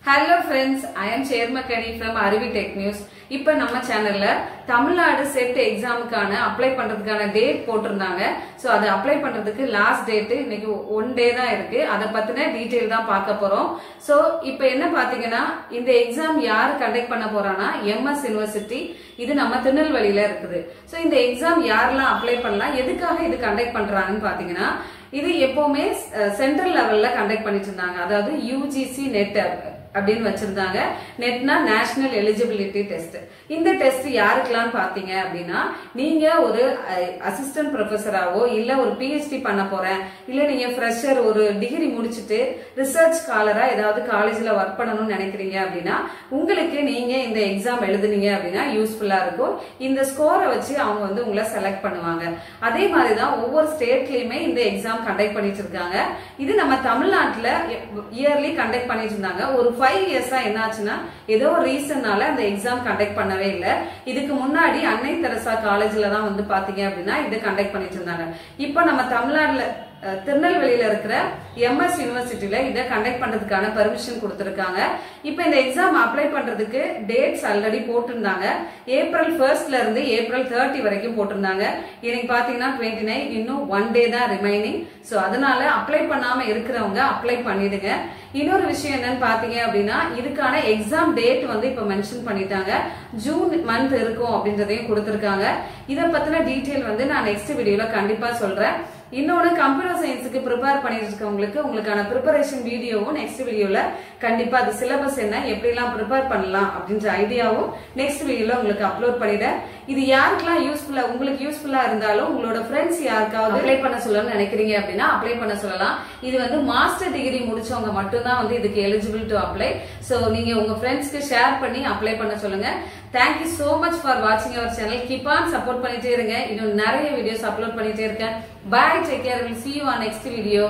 Hello friends, I am Chermakani from Arivi Tech News. இப்ப நம்ம சேனல்ல தமிழ்நாடு செட் எக்ஸாமுக்கான அப்ளை பண்றதுக்கான டேட் போட்டிருந்தாங்க. சோ அது அப்ளை பண்றதுக்கு லாஸ்ட் டேட் இன்னைக்கு 1 டே தான் இருக்கு. அத பத்தின டீடைல் தான் பார்க்க போறோம். சோ இப்போ என்ன பாத்தீங்கன்னா இந்த எக்ஸாம் யாரு கண்டக்ட் பண்ண போறானா MS யுனிவர்சிட்டி. இது நம்ம திருநெல்வேலியில இருக்குது. சோ இந்த எக்ஸாம் யாரெல்லாம் அப்ளை பண்ணலாம், எதுக்காக இது கண்டக்ட் பண்றாங்கன்னு பாத்தீங்கன்னா இது எப்பவுமே சென்ட்ரல் லெவல்ல கண்டக்ட் பண்ணிட்டு இருந்தாங்க. அதாவது UGC நெட் அப்படின்னு வச்சிருந்தாங்க. நெட்னா நேஷனல் எலிஜிபிலிட்டி டெஸ்ட். இந்த டெஸ்ட் யாருக்கெல்லாம் பாத்தீங்க அப்படின்னா நீங்க ஒரு அசிஸ்டன்ட் ப்ரொஃபஸராவோ இல்ல ஒரு PhD பண்ண போறேன், இல்ல நீங்க ஃப்ரெஷர் ஒரு டிகிரி முடிச்சுட்டு ரிசர்ச் ஸ்காலரா ஏதாவது காலேஜ்ல ஒர்க் பண்ணணும்னு நினைக்கிறீங்க அப்படின்னா உங்களுக்கு நீங்க இந்த எக்ஸாம் எழுதுனீங்க அப்படின்னா யூஸ்ஃபுல்லா இருக்கும். இந்த ஸ்கோரை வச்சு அவங்க வந்து உங்களை செலக்ட் பண்ணுவாங்க. அதே மாதிரிதான் ஒவ்வொரு ஸ்டேட்லயுமே இந்த எக்ஸாம் கண்டக்ட் பண்ணிட்டு இருக்காங்க. இது நம்ம தமிழ்நாட்டுல இயர்லி கண்டக்ட் பண்ணிட்டு இருந்தாங்க. ஒரு 5 இயர்ஸா என்னாச்சுன்னா ஏதோ ரீசன்னால அந்த எக்ஸாம் கண்டக்ட் பண்ணவே இல்லை. இதுக்கு முன்னாடி அன்னை தெரசா காலேஜ்ல தான் வந்து பாத்தீங்க அப்படின்னா இதை கண்டக்ட் பண்ணிட்டு இருந்தாங்க. இப்ப நம்ம தமிழ்நாடுல திருநெல்வேலியில இருக்கிற MS யுனிவர்சிட்டியில இதை கண்டக்ட் பண்றதுக்கான பெர்மிஷன் கொடுத்திருக்காங்க. இப்ப இந்த எக்ஸாம் அப்ளை பண்றதுக்கு டேட்ஸ் ஆல்ரெடி போட்டிருந்தாங்க. ஏப்ரல் 1st இருந்து ஏப்ரல் 30 வரைக்கும் போட்டிருந்தாங்க. இன்னைக்கு பாத்தீங்கன்னா 29, இன்னும் 1 டே தான் ரிமைனிங். சோ அதனால அப்ளை பண்ணாம இருக்கிறவங்க அப்ளை பண்ணிடுங்க. இன்னொரு விஷயம் என்னன்னு பாத்தீங்க அப்படின்னா இதுக்கான எக்ஸாம் டேட் வந்து இப்ப மென்ஷன் பண்ணிட்டாங்க. ஜூன் மந்த் இருக்கும் அப்படின்றதையும் கொடுத்திருக்காங்க. இத பத்தின டீடைல் வந்து நான் நெக்ஸ்ட் வீடியோல கண்டிப்பா சொல்றேன். இன்னொன்னு கம்ப்யூட்டர் சயின்ஸுக்கு ப்ரிப்பேர் பண்ணிட்டு இருக்கவங்களுக்கு உங்களுக்கான ப்ரிப்பரேஷன் வீடியோவும் நெக்ஸ்ட் வீடியோல கண்டிப்பா அது சிலபஸ் என்ன, எப்படி எல்லாம் ப்ரிப்பேர் பண்ணலாம் அப்படின்ற ஐடியாவும் நெக்ஸ்ட் வீடியோல உங்களுக்கு அப்லோட் பண்ணிடுறேன். இது யாருக்கெல்லாம் யூஸ்ஃபுல்லா உங்களுக்கு யூஸ்ஃபுல்லா இருந்தாலும் உங்களோட ஃப்ரெண்ட்ஸ் யாருக்காவது அப்ளை பண்ண சொல்லணும்னு நினைக்கிறீங்க அப்படின்னா அப்ளை பண்ண சொல்லலாம். இது வந்து மாஸ்டர் டிகிரி முடிச்சவங்க மட்டும்தான் வந்து இதுக்கு எலிஜிபிள் டு அப்ளை. சோ நீங்க உங்க ஃப்ரெண்ட்ஸ்க்கு ஷேர் பண்ணி அப்ளை பண்ண சொல்லுங்க. Thank you so much for watching our channel. Keep on support பண்ணிட்டே இருங்க. இன்னும் நிறைய வீடியோஸ் அப்லோட் பண்ணிட்டே இருக்கேன். Bye, take care. We'll see you on next video.